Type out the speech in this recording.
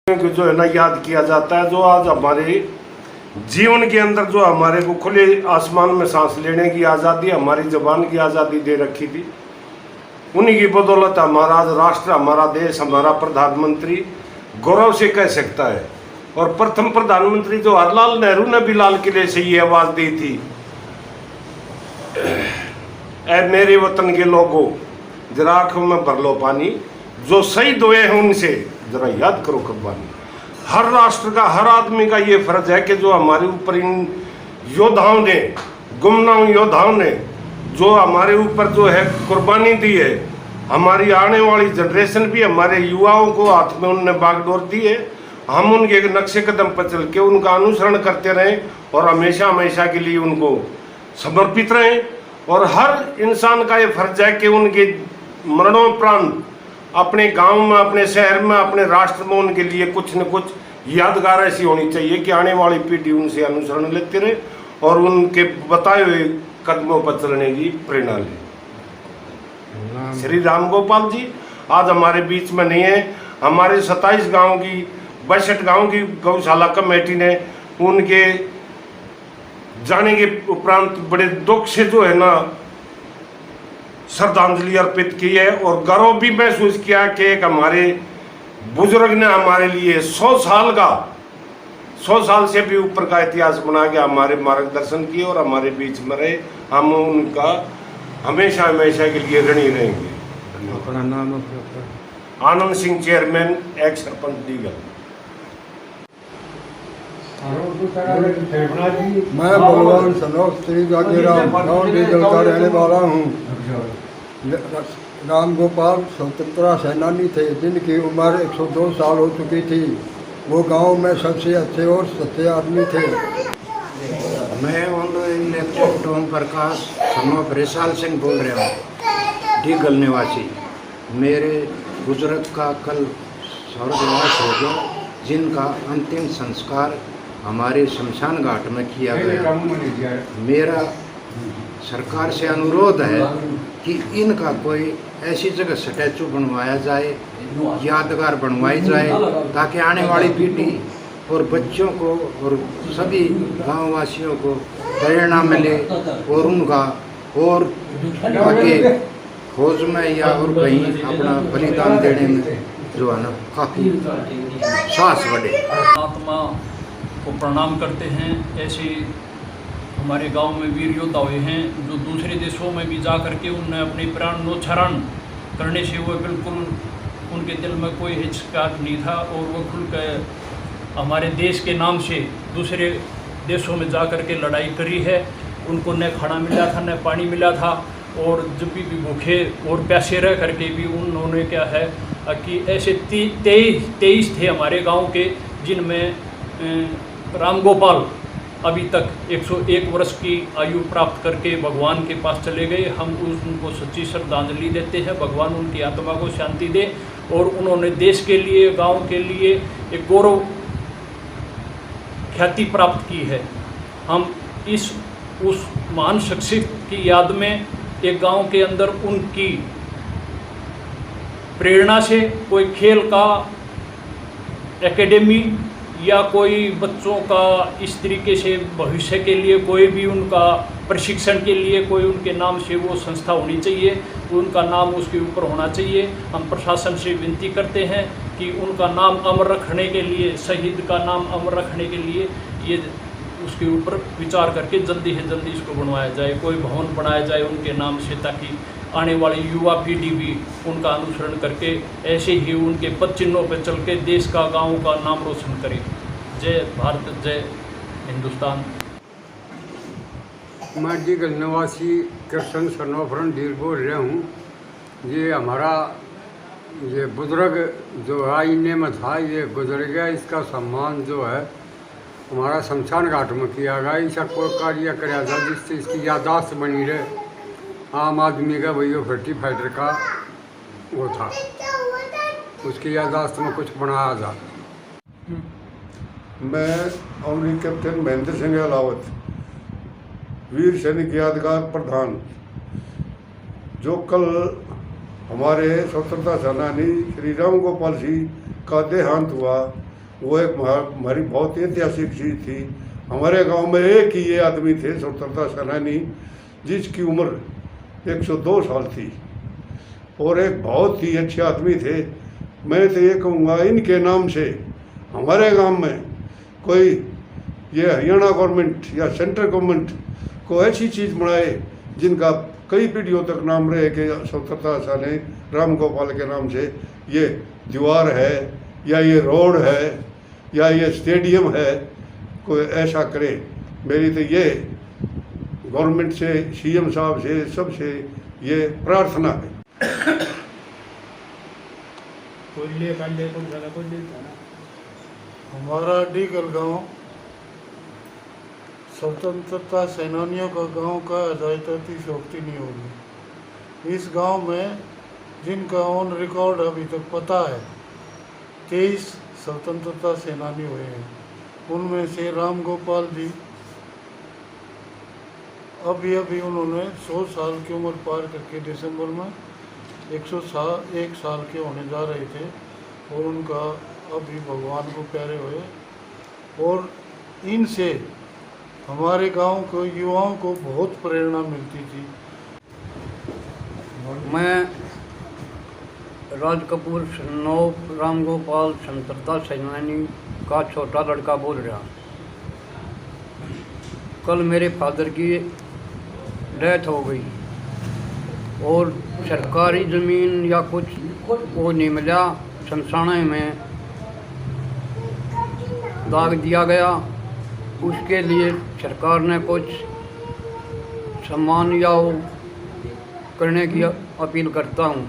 जो है ना याद किया जाता है, जो आज हमारे जीवन के अंदर जो हमारे को खुले आसमान में सांस लेने की आज़ादी, हमारी जबान की आज़ादी दे रखी थी। उन्हीं की बदौलत हमारा आज राष्ट्र, हमारा देश, हमारा प्रधानमंत्री गौरव से कह सकता है। और प्रथम प्रधानमंत्री जवाहरलाल नेहरू ने भी लाल किले से ये आवाज़ दी थी, ऐ मेरे वतन के लोगों जरा आंखों में भर लो पानी, जो शहीद हुए हैं उनसे जरा याद करो कुर्बानी। हर राष्ट्र का, हर आदमी का ये फर्ज है कि जो हमारे ऊपर इन योद्धाओं ने, गुमनाम योद्धाओं ने जो हमारे ऊपर जो है कुर्बानी दी है, हमारी आने वाली जनरेशन भी, हमारे युवाओं को हाथ में उन्होंने बागडोर दी है। हम उनके नक्शे कदम पर चल के उनका अनुसरण करते रहें और हमेशा हमेशा के लिए उनको समर्पित रहें। और हर इंसान का ये फर्ज है कि उनके मरणोपरांत अपने गांव में, अपने शहर में, अपने राष्ट्र में उनके लिए कुछ न कुछ यादगार ऐसी होनी चाहिए कि आने वाली पीढ़ी उनसे अनुसरण लेते रहे और उनके बताए हुए कदमों पर चलने की प्रेरणा ले। श्री राम गोपाल जी आज हमारे बीच में नहीं है। हमारे 27 गांव की, 62 गांव की गौशाला कमेटी ने उनके जाने के उपरांत बड़े दुख से जो है ना श्रद्धांजलि अर्पित की है और गर्व भी महसूस किया कि एक हमारे बुजुर्ग ने हमारे लिए 100 साल से भी ऊपर का इतिहास बना के हमारे मार्गदर्शन किए और हमारे बीच में रहे। हम उनका हमेशा हमेशा के लिए ऋणी रहेंगे। अपना नाम आनंद सिंह, चेयरमैन, एक्स सरपंच डीगल। मैं बलवान सनोख श्री जागीराम गाँव डीगल का रहने वाला हूँ। राम गोपाल स्वतंत्रता सेनानी थे जिनकी उम्र 102 साल हो चुकी थी। वो गांव में सबसे अच्छे और सच्चे आदमी थे। मैं इलेक्टेड ओम प्रकाश सनोफ रेसाल सिंह बोल रहा हूँ, डीगल निवासी। मेरे बुजुर्ग का कल स्वर्गवास हो गया, जिनका अंतिम संस्कार हमारे शमशान घाट में किया गया। मेरा सरकार से अनुरोध है कि इनका कोई ऐसी जगह स्टैचू बनवाया जाए, यादगार बनवाई जाए, ताकि आने वाली पीढ़ी और बच्चों को और सभी गांववासियों को प्रेरणा मिले और उनका और आगे खोज में या और कहीं अपना बलिदान देने में जो है ना काफ़ी साहस बढ़े। आत्मा को प्रणाम करते हैं। ऐसे हमारे गांव में वीर योद्धा हुए हैं जो दूसरे देशों में भी जा करके उन्होंने अपने प्राण न्योछावरण करने से वो बिल्कुल उनके दिल में कोई हिचकिचाहट नहीं था और वो खुल कर हमारे देश के नाम से दूसरे देशों में जा करके लड़ाई करी है। उनको न खाना मिला था, न पानी मिला था और जब भी भूखे और प्यासे रह करके भी उन्होंने क्या है कि ऐसे 23 थे हमारे गांव के, जिनमें राम गोपाल अभी तक 101 वर्ष की आयु प्राप्त करके भगवान के पास चले गए। हम उनको सच्ची श्रद्धांजलि देते हैं। भगवान उनकी आत्मा को शांति दे और उन्होंने देश के लिए, गांव के लिए एक गौरव ख्याति प्राप्त की है। हम उस महान शख्सियत की याद में एक गांव के अंदर उनकी प्रेरणा से कोई खेल का एकेडमी या कोई बच्चों का इस तरीके से भविष्य के लिए कोई भी उनका प्रशिक्षण के लिए कोई उनके नाम से वो संस्था होनी चाहिए, उनका नाम उसके ऊपर होना चाहिए। हम प्रशासन से विनती करते हैं कि उनका नाम अमर रखने के लिए, शहीद का नाम अमर रखने के लिए ये उसके ऊपर विचार करके जल्दी से जल्दी इसको बनवाया जाए, कोई भवन बनाया जाए उनके नाम से, ताकि आने वाली युवा पीढ़ी भी उनका अनुसरण करके ऐसे ही उनके पद चिन्हों पर चल के देश का, गाँव का नाम रोशन करे। जय भारत, जय हिंदुस्तान। मैं डीगल निवासी कृष्ण सनोफरन डील बोल रहा हूँ। ये हमारा ये बुजुर्ग जो आईने में था, ये गुजर गया। इसका सम्मान जो है हमारा शमशान घाट में किया गया। ऐसा कोई कार्य कराया जाए जिससे इसकी याददाश्त बनी रहे। आम आदमी का वही फ्रीडम फाइटर का वो था, उसकी याददाश्त में कुछ बनाया जाए। मैं अमरीक कैप्टन महेंद्र सिंह अलावत, वीर सैनिक यादगार प्रधान, जो कल हमारे स्वतंत्रता सेनानी श्री राम गोपाल जी का देहांत हुआ, वो एक हमारी बहुत ऐतिहासिक चीज़ थी। हमारे गांव में एक ही ये आदमी थे स्वतंत्रता सेनानी जिसकी उम्र 102 साल थी और एक बहुत ही अच्छे आदमी थे। मैं तो ये कहूँगा इनके नाम से हमारे गांव में कोई ये हरियाणा गवर्नमेंट या सेंट्रल गवर्नमेंट को ऐसी चीज़ बनाए जिनका कई पीढ़ियों तक नाम रहे कि स्वतंत्रता सेनानी राम गोपाल के नाम से ये दीवार है या ये रोड है या ये स्टेडियम है, कोई ऐसा करे। मेरी तो ये गवर्नमेंट से, सीएम साहब से, सबसे ये प्रार्थना है। हमारा डीगल गांव स्वतंत्रता सेनानियों का गांव का अतिशयोक्ति नहीं होगी। इस गांव में जिनका ऑन रिकॉर्ड अभी तक पता है 23 स्वतंत्रता सेनानी हुए हैं। उनमें से राम गोपाल जी अभी उन्होंने 100 साल की उम्र पार करके दिसंबर में 101 साल के होने जा रहे थे और उनका अभी भगवान को प्यारे हुए। और इनसे हमारे गांव को युवाओं को बहुत प्रेरणा मिलती थी। मैं राज कपूर सन्नोफ राम गोपाल स्वतंत्रता सेनानी का छोटा लड़का बोल रहा। कल मेरे फादर की डेथ हो गई और सरकारी ज़मीन या कुछ वो नहीं मिला, शमशाने में दाग दिया गया। उसके लिए सरकार ने कुछ सम्मान या करने की अपील करता हूँ।